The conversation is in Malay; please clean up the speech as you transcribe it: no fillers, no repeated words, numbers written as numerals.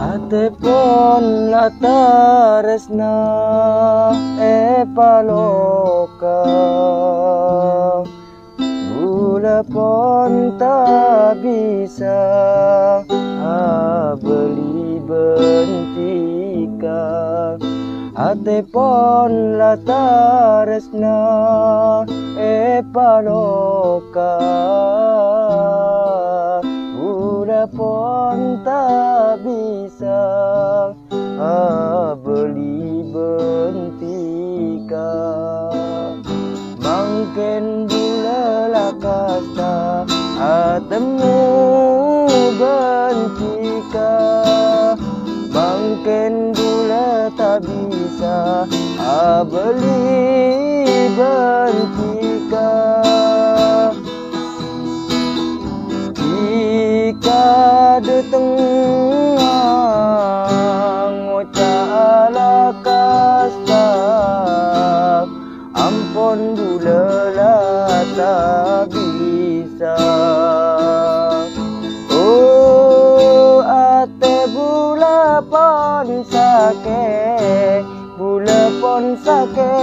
Ate pon lataresna paloka gula pon tak bisa beli bentika. Ate pon lataresna paloka gula pon tak bisa beli bentika. Mangken bula kata temu bentika. Mangken bula tak bisa beli bentika. Jika di tengah ngocala kasta, ampun bula tak bisa. Oh ate bula pon sake, bula pon sake